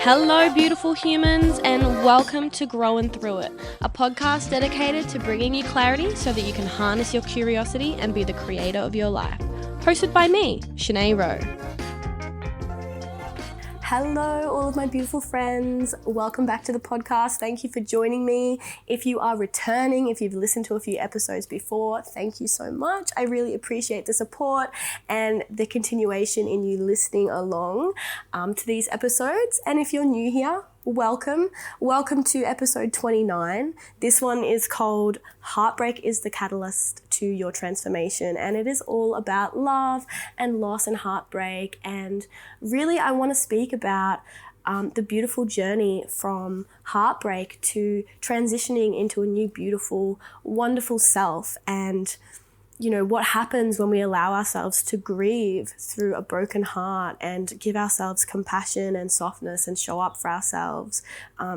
Hello, beautiful humans, and welcome to Growing Through It, a podcast dedicated to bringing you clarity so that you can harness your curiosity and be the creator of your life. Hosted by me, Shanae Rowe. Hello, all of my beautiful friends. Welcome back to the podcast. Thank you for joining me. If you are returning, if you've listened to a few episodes before, thank you so much. I really appreciate the support and the continuation in you listening along to these episodes. And if you're new here, welcome. Welcome to episode 29. This one is called Heartbreak is the Catalyst to Your Transformation, and it is all about love and loss and heartbreak. And really, I want to speak about the beautiful journey from heartbreak to transitioning into a new, beautiful, wonderful self, and you know, what happens when we allow ourselves to grieve through a broken heart and give ourselves compassion and softness and show up for ourselves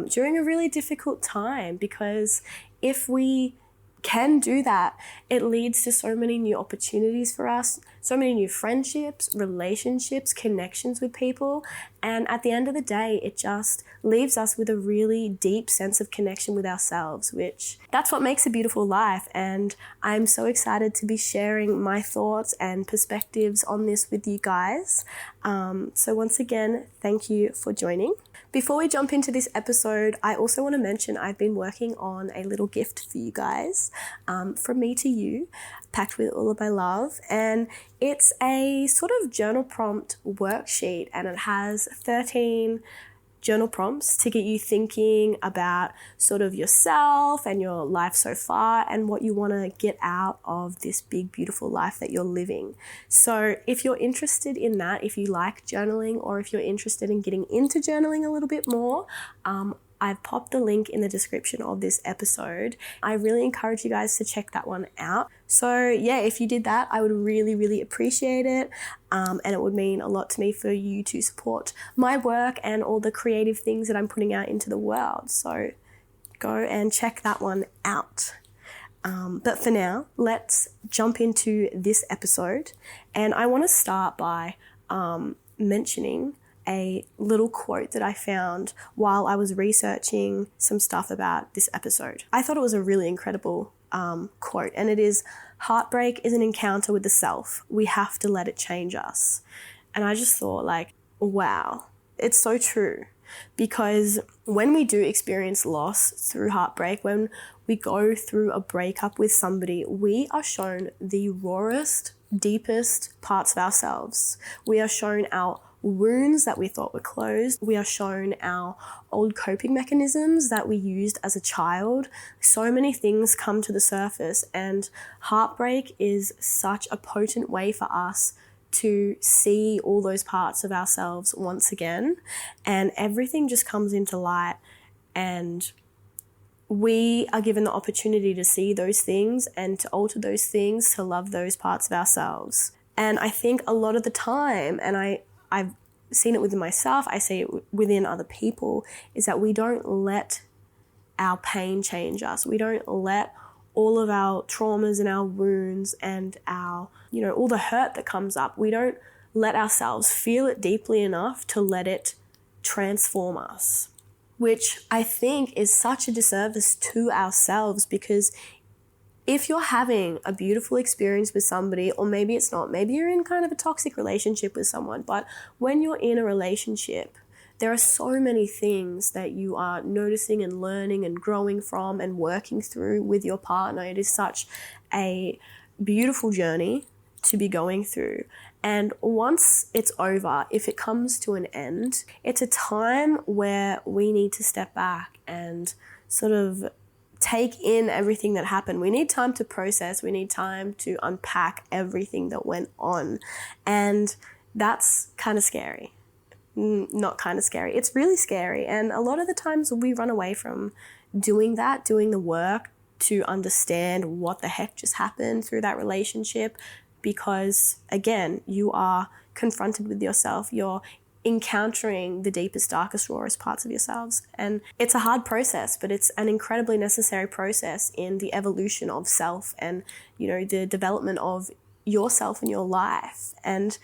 during a really difficult time. Because if we can do that, it leads to so many new opportunities for us, so many new friendships, relationships, connections with people. And at the end of the day, it just leaves us with a really deep sense of connection with ourselves, which that's what makes a beautiful life. And I'm so excited to be sharing my thoughts and perspectives on this with you guys. So once again, thank you for joining. Before we jump into this episode, I also want to mention I've been working on a little gift for you guys, from me to you, packed with all of my love. And it's a sort of journal prompt worksheet, and it has 13 journal prompts to get you thinking about sort of yourself and your life so far and what you want to get out of this big, beautiful life that you're living. So if you're interested in that, if you like journaling, or if you're interested in getting into journaling a little bit more, I've popped the link in the description of this episode. I really encourage you guys to check that one out. So yeah, if you did that, I would really, really appreciate it. And it would mean a lot to me for you to support my work and all the creative things that I'm putting out into the world. So go and check that one out. But for now, let's jump into this episode. And I want to start by mentioning a little quote that I found while I was researching some stuff about this episode. I thought it was a really incredible quote, and it is, "Heartbreak is an encounter with the self. We have to let it change us." And I just thought, like, wow, it's so true. Because when we do experience loss through heartbreak, when we go through a breakup with somebody, we are shown the rawest, deepest parts of ourselves. We are shown our wounds that we thought were closed. We are shown our old coping mechanisms that we used as a child. So many things come to the surface, and heartbreak is such a potent way for us to see all those parts of ourselves once again, and everything just comes into light, and we are given the opportunity to see those things and to alter those things, to love those parts of ourselves. And I think a lot of the time, and I've seen it within myself, I see it within other people, is that we don't let our pain change us. We don't let all of our traumas and our wounds and our, you know, all the hurt that comes up, we don't let ourselves feel it deeply enough to let it transform us, which I think is such a disservice to ourselves. Because if you're having a beautiful experience with somebody, or maybe it's not, maybe you're in kind of a toxic relationship with someone, but when you're in a relationship, there are so many things that you are noticing and learning and growing from and working through with your partner. It is such a beautiful journey to be going through. And once it's over, if it comes to an end, it's a time where we need to step back and sort of take in everything that happened. We need time to process. We need time to unpack everything that went on. And that's kind of scary. Not kind of scary. It's really scary. And a lot of the times we run away from doing that, doing the work to understand what the heck just happened through that relationship. Because again, you are confronted with yourself. You're encountering the deepest, darkest, rawest parts of yourselves. And it's a hard process, but it's an incredibly necessary process in the evolution of self and, you know, the development of yourself and your life. And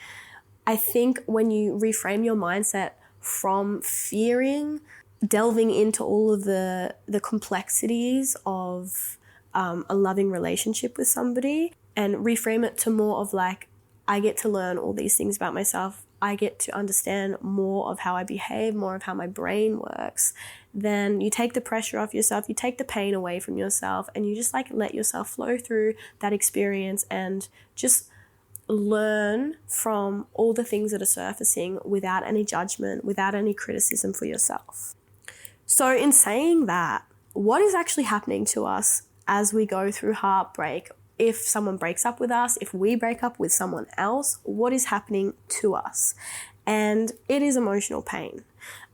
I think when you reframe your mindset from fearing, delving into all of the complexities of a loving relationship with somebody, and reframe it to more of like, I get to learn all these things about myself. I get to understand more of how I behave, more of how my brain works. Then you take the pressure off yourself, you take the pain away from yourself, and you just like let yourself flow through that experience and just learn from all the things that are surfacing without any judgment, without any criticism for yourself. So in saying that, what is actually happening to us as we go through heartbreak? If someone breaks up with us, if we break up with someone else, what is happening to us? And it is emotional pain,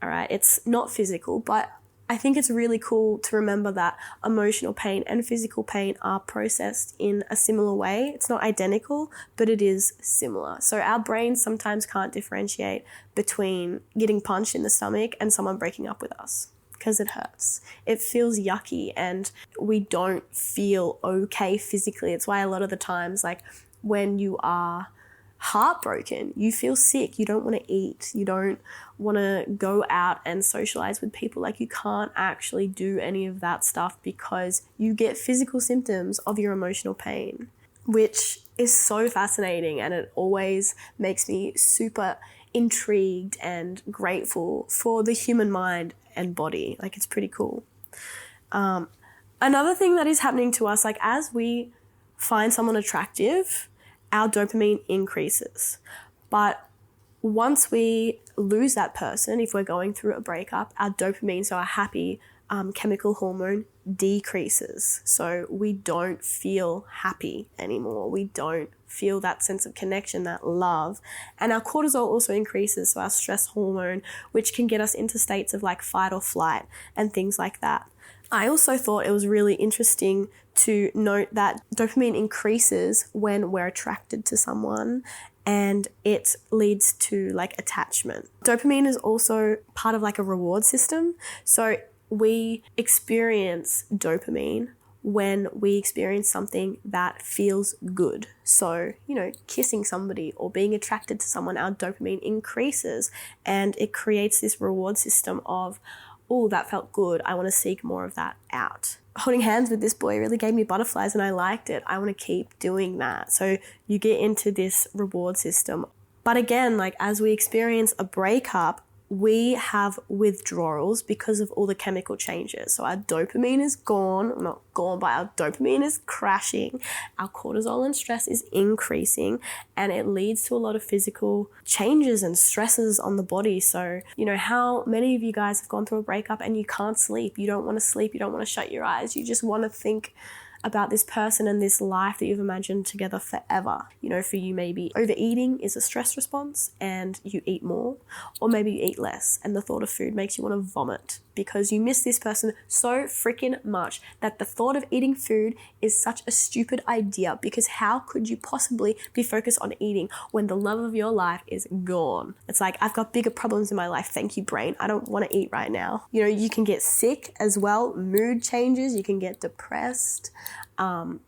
all right? It's not physical, but I think it's really cool to remember that emotional pain and physical pain are processed in a similar way. It's not identical, but it is similar. So our brains sometimes can't differentiate between getting punched in the stomach and someone breaking up with us, because it hurts. It feels yucky and we don't feel okay physically. It's why a lot of the times, like when you are heartbroken, you feel sick, you don't want to eat, you don't want to go out and socialize with people. Like you can't actually do any of that stuff because you get physical symptoms of your emotional pain, which is so fascinating, and it always makes me super intrigued and grateful for the human mind and body. Like it's pretty cool. Another thing that is happening to us, like as we find someone attractive, our dopamine increases. But once we lose that person, if we're going through a breakup, our dopamine, so our happy chemical hormone, decreases. So we don't feel happy anymore. We don't feel that sense of connection, that love. And our cortisol also increases, so our stress hormone, which can get us into states of like fight or flight and things like that. I also thought it was really interesting to note that dopamine increases when we're attracted to someone, and it leads to like attachment. Dopamine is also part of like a reward system. So we experience dopamine when we experience something that feels good. So, kissing somebody or being attracted to someone, our dopamine increases, and it creates this reward system of, oh, that felt good. I want to seek more of that out. Holding hands with this boy really gave me butterflies and I liked it. I want to keep doing that. So you get into this reward system. But again, like as we experience a breakup, we have withdrawals because of all the chemical changes. So our dopamine is gone, not gone, but our dopamine is crashing. Our cortisol and stress is increasing, and it leads to a lot of physical changes and stresses on the body. So, how many of you guys have gone through a breakup and you can't sleep? You don't want to sleep. You don't want to shut your eyes. You just want to think about this person and this life that you've imagined together forever. For you, maybe overeating is a stress response and you eat more, or maybe you eat less and the thought of food makes you want to vomit because you miss this person so freaking much that the thought of eating food is such a stupid idea, because how could you possibly be focused on eating when the love of your life is gone? It's like, I've got bigger problems in my life. Thank you, brain. I don't want to eat right now. You can get sick as well, mood changes, you can get depressed,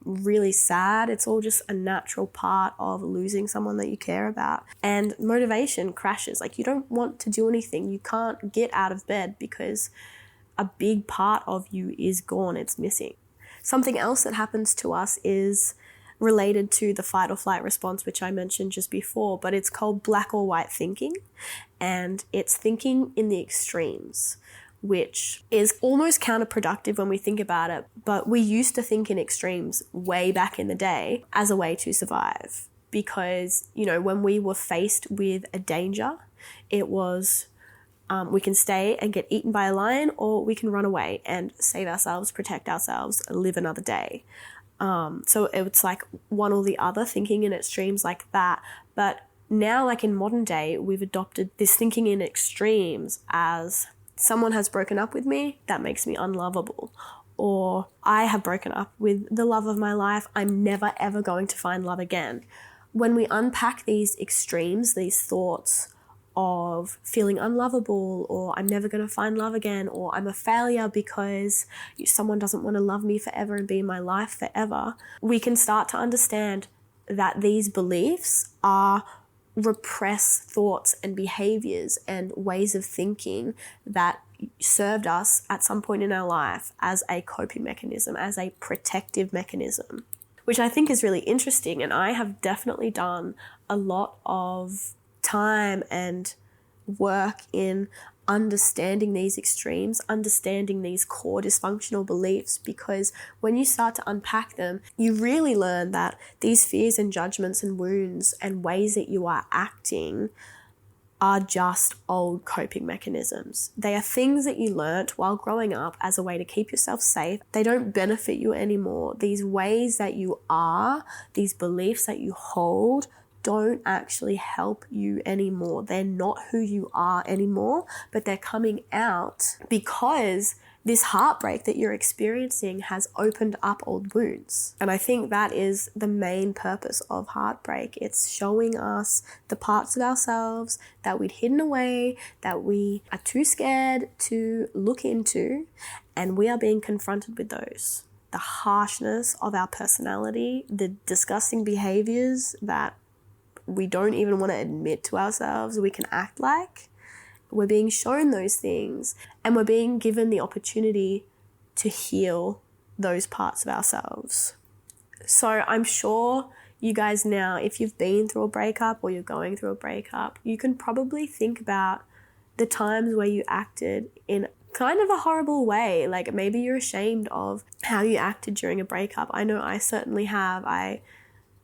really sad. It's all just a natural part of losing someone that you care about. And motivation crashes. Like you don't want to do anything. You can't get out of bed because a big part of you is gone. It's missing. Something else that happens to us is related to the fight or flight response, which I mentioned just before, but it's called black or white thinking. And it's thinking in the extremes, which is almost counterproductive when we think about it. But we used to think in extremes way back in the day as a way to survive. Because, when we were faced with a danger, it was we can stay and get eaten by a lion, or we can run away and save ourselves, protect ourselves, live another day. So it's like one or the other, thinking in extremes like that. But now, like in modern day, we've adopted this thinking in extremes as someone has broken up with me, that makes me unlovable. Or I have broken up with the love of my life, I'm never ever going to find love again. When we unpack these extremes, these thoughts of feeling unlovable, or I'm never going to find love again, or I'm a failure because someone doesn't want to love me forever and be in my life forever, we can start to understand that these beliefs are repressed thoughts and behaviors and ways of thinking that served us at some point in our life as a coping mechanism, as a protective mechanism, which I think is really interesting. And I have definitely done a lot of time and work in understanding these extremes, understanding these core dysfunctional beliefs, because when you start to unpack them, you really learn that these fears and judgments and wounds and ways that you are acting are just old coping mechanisms. They are things that you learnt while growing up as a way to keep yourself safe. They don't benefit you anymore. These ways that you are, these beliefs that you hold, don't actually help you anymore. They're not who you are anymore, but they're coming out because this heartbreak that you're experiencing has opened up old wounds. And I think that is the main purpose of heartbreak. It's showing us the parts of ourselves that we'd hidden away, that we are too scared to look into, and we are being confronted with those. The harshness of our personality, the disgusting behaviors that we don't even want to admit to ourselves we can act like. We're being shown those things, and we're being given the opportunity to heal those parts of ourselves. So I'm sure you guys now, if you've been through a breakup or you're going through a breakup, you can probably think about the times where you acted in kind of a horrible way. Like maybe you're ashamed of how you acted during a breakup. I know I certainly have. I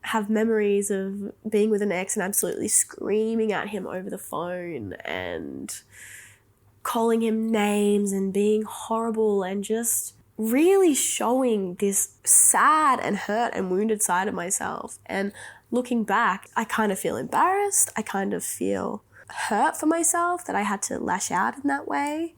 have memories of being with an ex and absolutely screaming at him over the phone and calling him names and being horrible and just really showing this sad and hurt and wounded side of myself. And looking back, I kind of feel embarrassed. I kind of feel hurt for myself that I had to lash out in that way.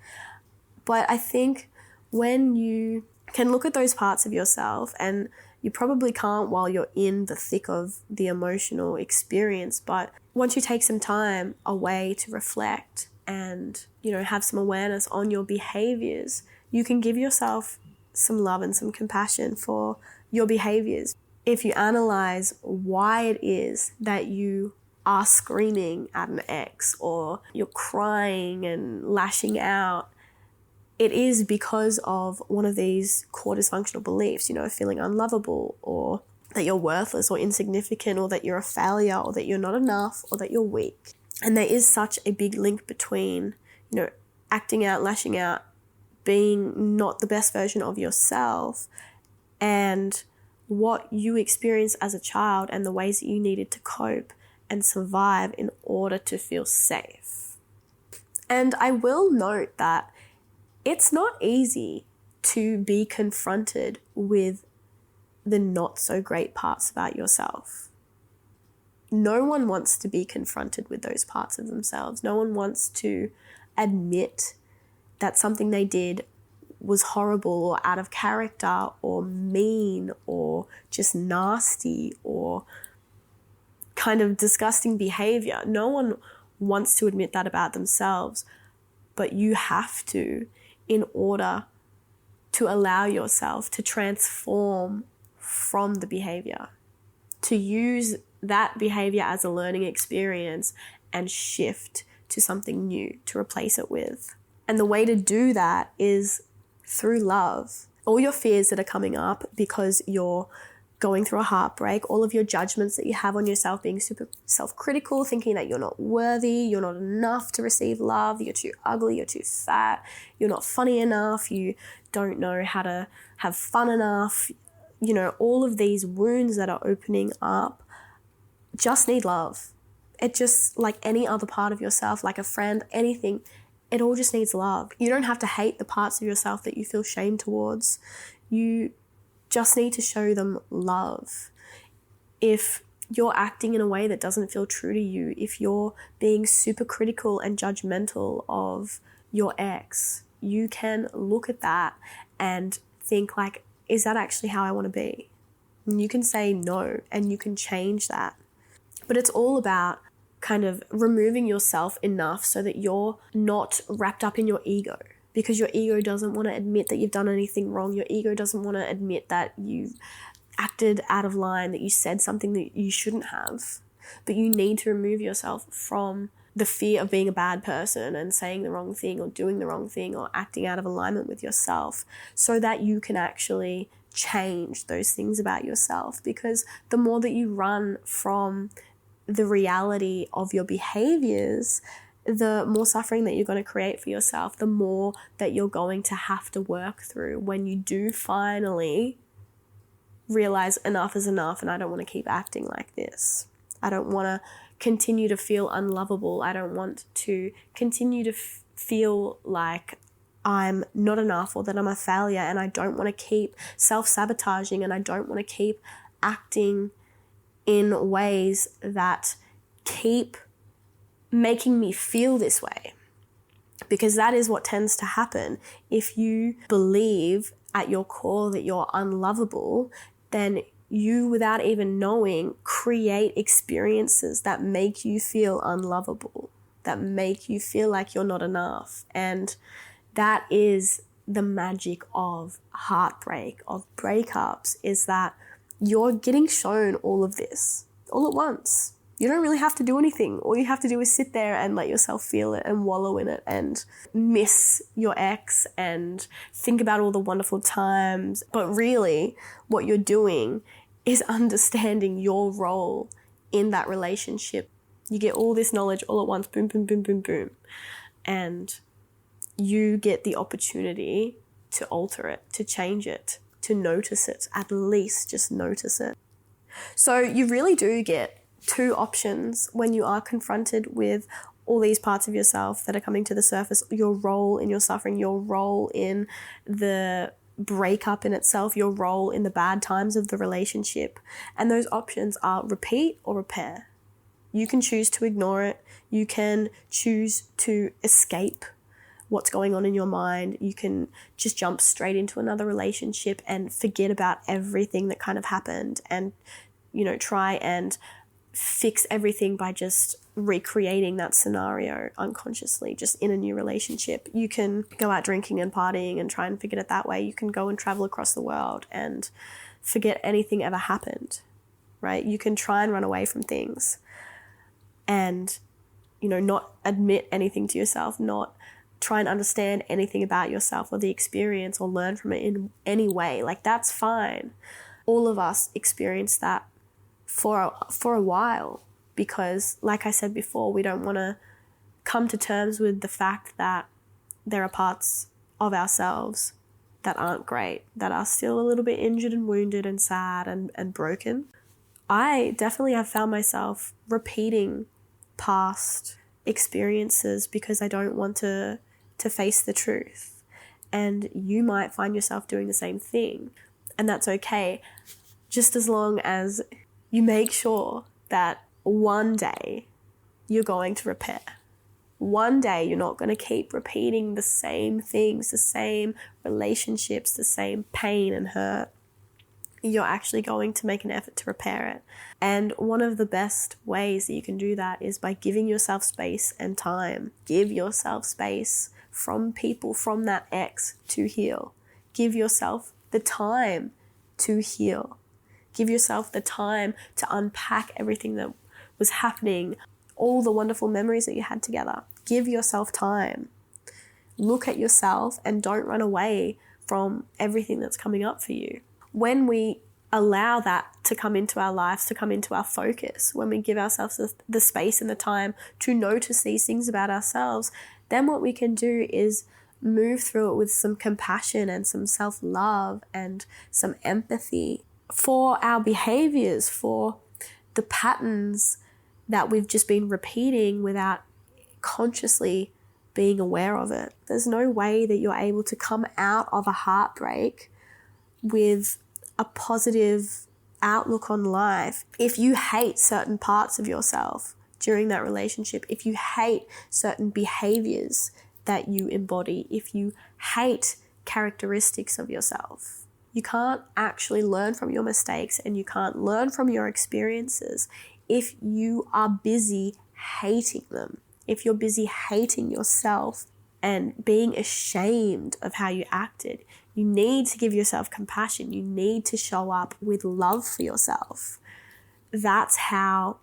But I think when you can look at those parts of yourself, and you probably can't while you're in the thick of the emotional experience, but once you take some time away to reflect and, have some awareness on your behaviors, you can give yourself some love and some compassion for your behaviors. If you analyze why it is that you are screaming at an ex or you're crying and lashing out, it is because of one of these core dysfunctional beliefs, feeling unlovable, or that you're worthless or insignificant, or that you're a failure, or that you're not enough, or that you're weak. And there is such a big link between, acting out, lashing out, being not the best version of yourself, and what you experienced as a child and the ways that you needed to cope and survive in order to feel safe. And I will note that it's not easy to be confronted with the not so great parts about yourself. No one wants to be confronted with those parts of themselves. No one wants to admit that something they did was horrible or out of character or mean or just nasty or kind of disgusting behavior. No one wants to admit that about themselves, but you have to, in order to allow yourself to transform from the behavior, to use that behavior as a learning experience and shift to something new to replace it with. And the way to do that is through love. All your fears that are coming up because you're going through a heartbreak, all of your judgments that you have on yourself, being super self-critical, thinking that you're not worthy, you're not enough to receive love, you're too ugly, you're too fat, you're not funny enough, you don't know how to have fun enough, all of these wounds that are opening up just need love. It just, like any other part of yourself, like a friend, anything, it all just needs love. You don't have to hate the parts of yourself that you feel shame towards. You just need to show them love. If you're acting in a way that doesn't feel true to you, if you're being super critical and judgmental of your ex, you can look at that and think like, is that actually how I want to be? And you can say no, and you can change that. But it's all about kind of removing yourself enough so that you're not wrapped up in your ego. Because your ego doesn't want to admit that you've done anything wrong. Your ego doesn't want to admit that you've acted out of line, that you said something that you shouldn't have. But you need to remove yourself from the fear of being a bad person and saying the wrong thing or doing the wrong thing or acting out of alignment with yourself, so that you can actually change those things about yourself. Because the more that you run from the reality of your behaviors, the more suffering that you're going to create for yourself, the more that you're going to have to work through when you do finally realize enough is enough and I don't want to keep acting like this. I don't want to continue to feel unlovable. I don't want to continue to feel like I'm not enough or that I'm a failure, and I don't want to keep self-sabotaging, and I don't want to keep acting in ways that keep making me feel this way. Because that is what tends to happen. If you believe at your core that you're unlovable, then you, without even knowing, create experiences that make you feel unlovable, that make you feel like you're not enough. And that is the magic of heartbreak, of breakups, is that you're getting shown all of this all at once. You don't really have to do anything. All you have to do is sit there and let yourself feel it and wallow in it and miss your ex and think about all the wonderful times. But really, what you're doing is understanding your role in that relationship. You get all this knowledge all at once, boom, boom, boom, boom, boom. And you get the opportunity to alter it, to change it, to notice it, at least just notice it. So you really do get two options when you are confronted with all these parts of yourself that are coming to the surface: your role in your suffering, your role in the breakup in itself, your role in the bad times of the relationship. And those options are repeat or repair. You can choose to ignore it. You can choose to escape what's going on in your mind. You can just jump straight into another relationship and forget about everything that kind of happened and, try and fix everything by just recreating that scenario unconsciously, just in a new relationship. You can go out drinking and partying and try and forget it that way. You can go and travel across the world and forget anything ever happened, right? You can try and run away from things and, not admit anything to yourself, not try and understand anything about yourself or the experience or learn from it in any way. Like, that's fine. All of us experience that for a while, because, like I said before, we don't want to come to terms with the fact that there are parts of ourselves that aren't great, that are still a little bit injured and wounded and sad and broken. I definitely have found myself repeating past experiences because I don't want to face the truth. And you might find yourself doing the same thing, and that's okay, just as long as you make sure that one day you're going to repair. One day you're not going to keep repeating the same things, the same relationships, the same pain and hurt. You're actually going to make an effort to repair it. And one of the best ways that you can do that is by giving yourself space and time. Give yourself space from people, from that ex, to heal. Give yourself the time to heal. Give yourself the time to unpack everything that was happening, all the wonderful memories that you had together. Give yourself time. Look at yourself and don't run away from everything that's coming up for you. When we allow that to come into our lives, to come into our focus, when we give ourselves the space and the time to notice these things about ourselves, then what we can do is move through it with some compassion and some self-love and some empathy for our behaviors, for the patterns that we've just been repeating without consciously being aware of it. There's no way that you're able to come out of a heartbreak with a positive outlook on life if you hate certain parts of yourself during that relationship, if you hate certain behaviors that you embody, if you hate characteristics of yourself. You can't actually learn from your mistakes and you can't learn from your experiences if you are busy hating them, if you're busy hating yourself and being ashamed of how you acted. You need to give yourself compassion. You need to show up with love for yourself. That's how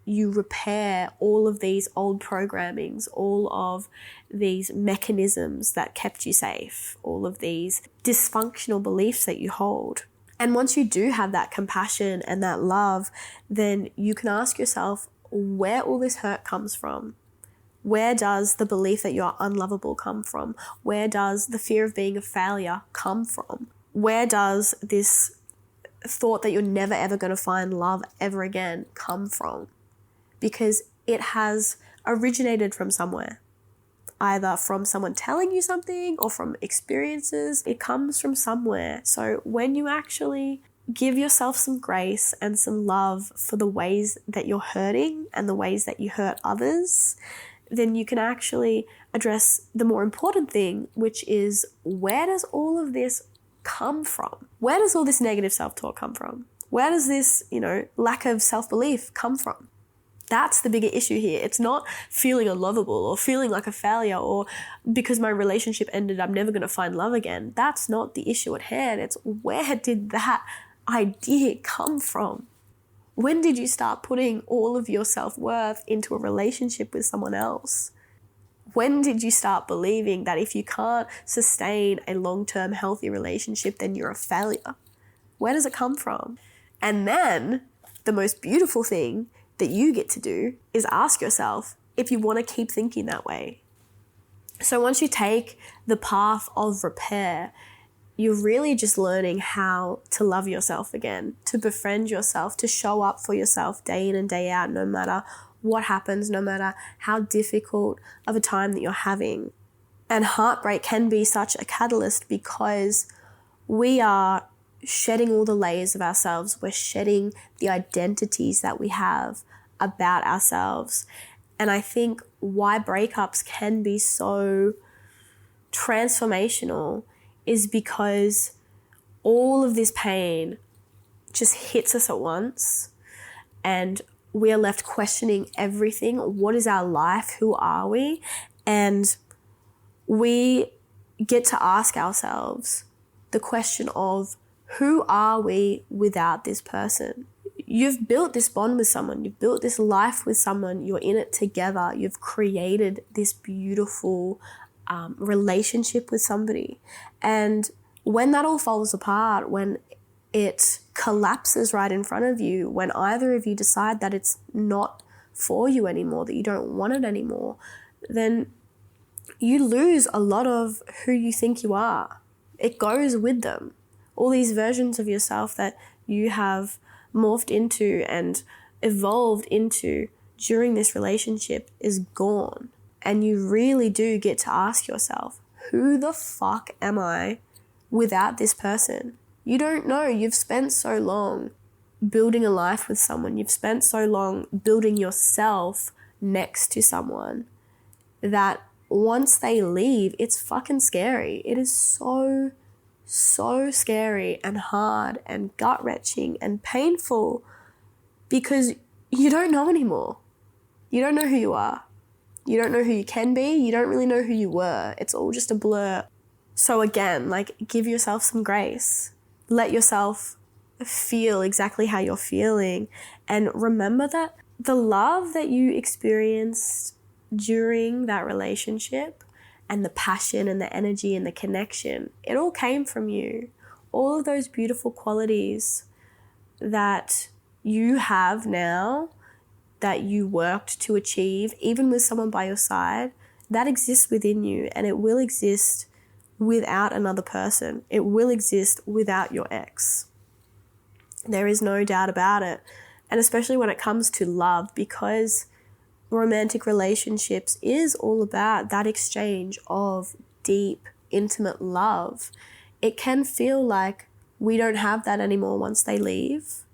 you repair all of these old programmings, all of these mechanisms that kept you safe, all of these dysfunctional beliefs that you hold. And once you do have that compassion and that love, then you can ask yourself where all this hurt comes from. Where does the belief that you're unlovable come from? Where does the fear of being a failure come from? Where does this thought that you're never ever going to find love ever again come from? Because it has originated from somewhere, either from someone telling you something or from experiences. It comes from somewhere. So when you actually give yourself some grace and some love for the ways that you're hurting and the ways that you hurt others, then you can actually address the more important thing, which is, where does all of this come from? Where does all this negative self-talk come from? Where does this, lack of self-belief come from? That's the bigger issue here. It's not feeling unlovable or feeling like a failure or because my relationship ended, I'm never going to find love again. That's not the issue at hand. It's, where did that idea come from? When did you start putting all of your self-worth into a relationship with someone else? When did you start believing that if you can't sustain a long-term healthy relationship, then you're a failure? Where does it come from? And then the most beautiful thing that you get to do is ask yourself if you want to keep thinking that way. So once you take the path of repair, you're really just learning how to love yourself again, to befriend yourself, to show up for yourself day in and day out, no matter what happens, no matter how difficult of a time that you're having. And heartbreak can be such a catalyst because we are shedding all the layers of ourselves. We're shedding the identities that we have about ourselves. And I think why breakups can be so transformational is because all of this pain just hits us at once and we are left questioning everything. What is our life? Who are we? And we get to ask ourselves the question of, who are we without this person? You've built this bond with someone. You've built this life with someone. You're in it together. You've created this beautiful relationship with somebody. And when that all falls apart, when it collapses right in front of you, when either of you decide that it's not for you anymore, that you don't want it anymore, then you lose a lot of who you think you are. It goes with them. All these versions of yourself that you have morphed into and evolved into during this relationship is gone. And you really do get to ask yourself, who the fuck am I without this person? You don't know. You've spent so long building a life with someone. You've spent so long building yourself next to someone that once they leave, it's fucking scary. It is so scary and hard and gut-wrenching and painful because you don't know anymore. You don't know who you are. You don't know who you can be. You don't really know who you were. It's all just a blur. So again, give yourself some grace. Let yourself feel exactly how you're feeling. And remember that the love that you experienced during that relationship and the passion and the energy and the connection, it all came from you. All of those beautiful qualities that you have now, that you worked to achieve, even with someone by your side, that exists within you, and it will exist without another person. It will exist without your ex. There is no doubt about it. And especially when it comes to love, because romantic relationships is all about that exchange of deep, intimate love. It can feel like we don't have that anymore once they leave.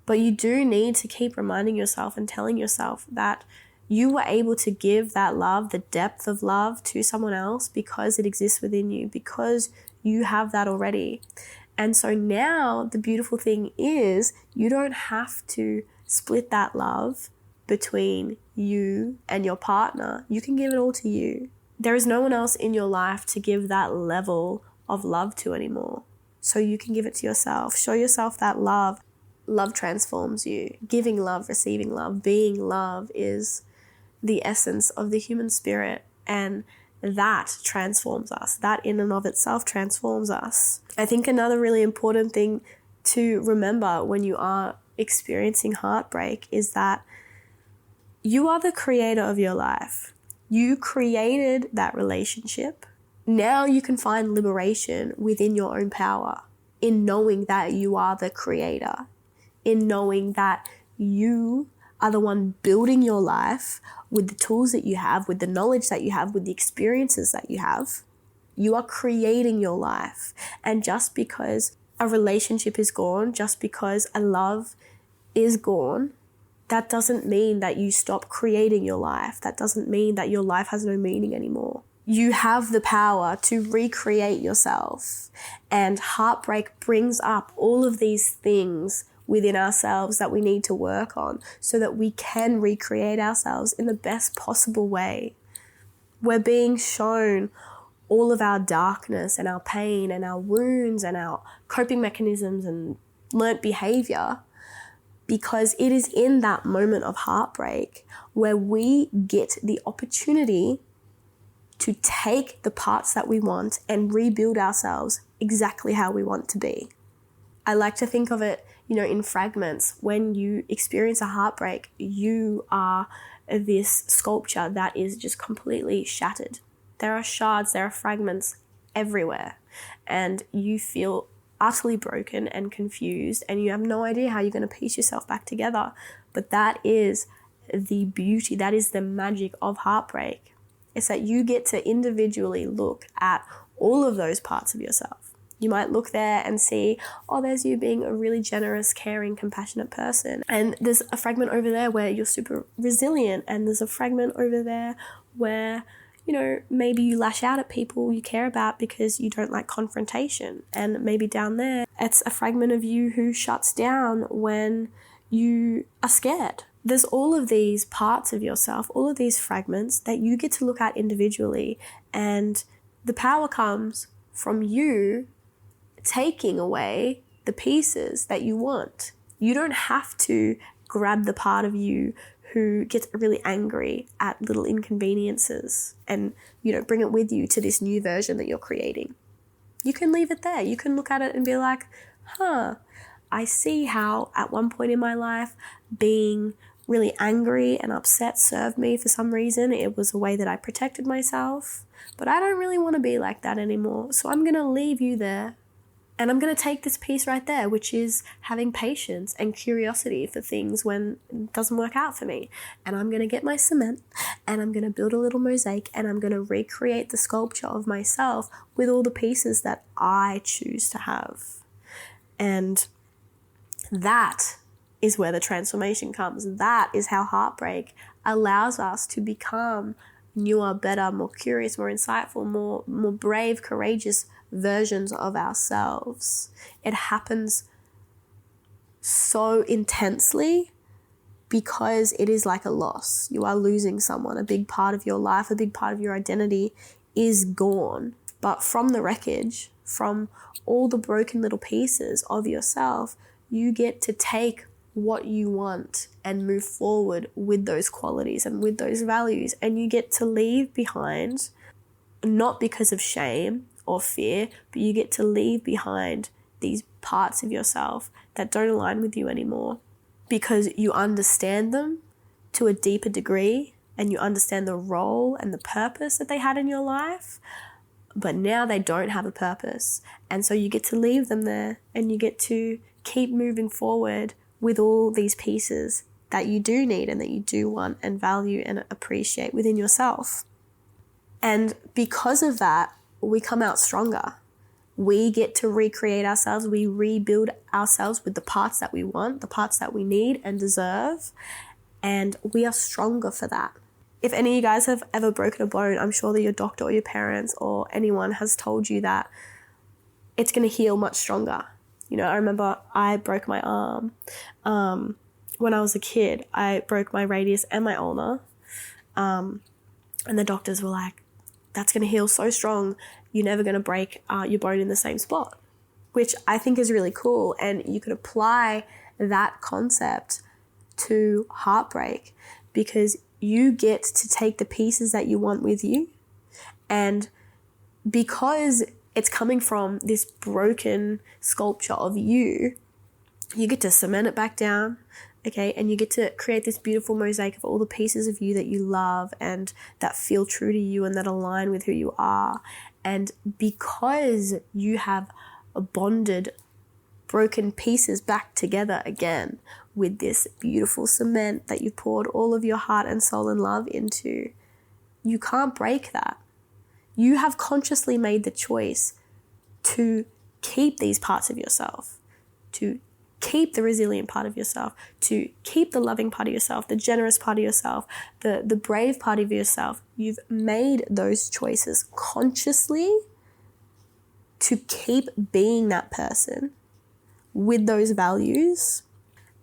But you do need to keep reminding yourself and telling yourself that you were able to give that love, the depth of love, to someone else because it exists within you, because you have that already. And so now the beautiful thing is you don't have to split that love between you and your partner. You can give it all to you. There is no one else in your life to give that level of love to anymore. So you can give it to yourself. Show yourself that love. Love transforms you. Giving love, receiving love, being love is the essence of the human spirit, and that transforms us. That in and of itself transforms us. I think another really important thing to remember when you are experiencing heartbreak is that you are the creator of your life. You created that relationship. Now you can find liberation within your own power in knowing that you are the creator, in knowing that you are the one building your life with the tools that you have, with the knowledge that you have, with the experiences that you have. You are creating your life. And just because a relationship is gone, just because a love is gone, that doesn't mean that you stop creating your life. That doesn't mean that your life has no meaning anymore. You have the power to recreate yourself. And heartbreak brings up all of these things within ourselves that we need to work on so that we can recreate ourselves in the best possible way. We're being shown all of our darkness and our pain and our wounds and our coping mechanisms and learnt behavior, because it is in that moment of heartbreak where we get the opportunity to take the parts that we want and rebuild ourselves exactly how we want to be. I like to think of it, in fragments. When you experience a heartbreak, you are this sculpture that is just completely shattered. There are shards, there are fragments everywhere, and you feel utterly broken and confused, and you have no idea how you're going to piece yourself back together. But that is the beauty, that is the magic of heartbreak. It's that you get to individually look at all of those parts of yourself. You might look there and see, there's you being a really generous, caring, compassionate person. And there's a fragment over there where you're super resilient. And there's a fragment over there where, maybe you lash out at people you care about because you don't like confrontation. And maybe down there, it's a fragment of you who shuts down when you are scared. There's all of these parts of yourself, all of these fragments that you get to look at individually. And the power comes from you taking away the pieces that you want. You don't have to grab the part of you who gets really angry at little inconveniences and, bring it with you to this new version that you're creating. You can leave it there. You can look at it and be like, I see how at one point in my life being really angry and upset served me for some reason. It was a way that I protected myself, but I don't really want to be like that anymore. So I'm going to leave you there. And I'm going to take this piece right there, which is having patience and curiosity for things when it doesn't work out for me. And I'm going to get my cement and I'm going to build a little mosaic and I'm going to recreate the sculpture of myself with all the pieces that I choose to have. And that is where the transformation comes. That is how heartbreak allows us to become newer, better, more curious, more insightful, more brave, courageous versions of ourselves. It happens so intensely because it is like a loss. You are losing someone. A big part of your life, a big part of your identity is gone. But from the wreckage, from all the broken little pieces of yourself, you get to take what you want and move forward with those qualities and with those values. And you get to leave behind, not because of shame or fear, but you get to leave behind these parts of yourself that don't align with you anymore because you understand them to a deeper degree and you understand the role and the purpose that they had in your life, but now they don't have a purpose. And so you get to leave them there and you get to keep moving forward with all these pieces that you do need and that you do want and value and appreciate within yourself. And because of that, we come out stronger. We get to recreate ourselves. We rebuild ourselves with the parts that we want, the parts that we need and deserve. And we are stronger for that. If any of you guys have ever broken a bone, I'm sure that your doctor or your parents or anyone has told you that it's going to heal much stronger. I remember I broke my arm. When I was a kid, I broke my radius and my ulnar. And the doctors were like, that's going to heal so strong, you're never going to break your bone in the same spot, which I think is really cool. And you could apply that concept to heartbreak, because you get to take the pieces that you want with you, and because it's coming from this broken sculpture of you, you get to cement it back down, okay? And you get to create this beautiful mosaic of all the pieces of you that you love and that feel true to you and that align with who you are. And because you have bonded broken pieces back together again with this beautiful cement that you poured all of your heart and soul and love into, you can't break that. You have consciously made the choice to keep these parts of yourself, to keep the resilient part of yourself, to keep the loving part of yourself, the generous part of yourself, the brave part of yourself. You've made those choices consciously to keep being that person with those values.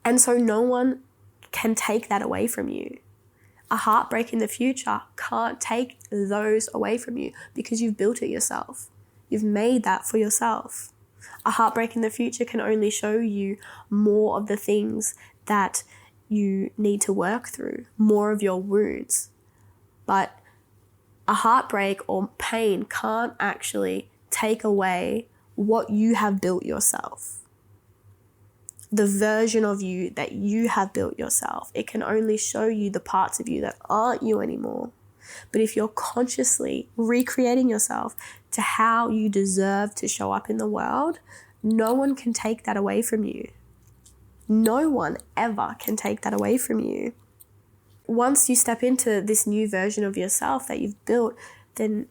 And so no one can take that away from you. A heartbreak in the future can't take those away from you because you've built it yourself. You've made that for yourself. A heartbreak in the future can only show you more of the things that you need to work through, more of your wounds. But a heartbreak or pain can't actually take away what you have built yourself. The version of you that you have built yourself. It can only show you the parts of you that aren't you anymore. But if you're consciously recreating yourself to how you deserve to show up in the world, no one can take that away from you. No one ever can take that away from you. Once you step into this new version of yourself that you've built, then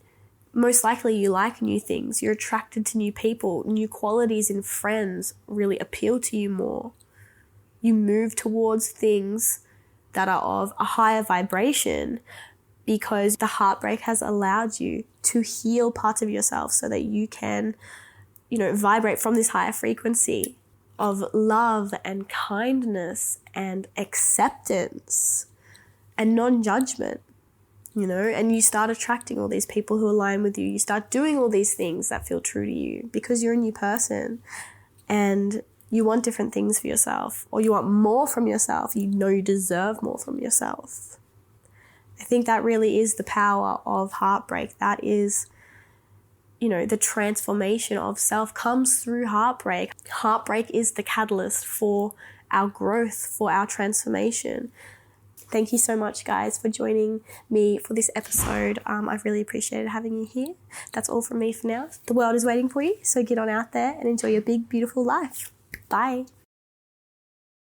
most likely you like new things. You're attracted to new people. New qualities in friends really appeal to you more. You move towards things that are of a higher vibration because the heartbreak has allowed you to heal parts of yourself so that you can, vibrate from this higher frequency of love and kindness and acceptance and non-judgment. And you start attracting all these people who align with you. You start doing all these things that feel true to you because you're a new person and you want different things for yourself, or you want more from yourself. You deserve more from yourself. I think that really is the power of heartbreak. That is, the transformation of self comes through heartbreak. Heartbreak is the catalyst for our growth, for our transformation. Thank you so much, guys, for joining me for this episode. I've really appreciated having you here. That's all from me for now. The world is waiting for you, so get on out there and enjoy your big, beautiful life. Bye.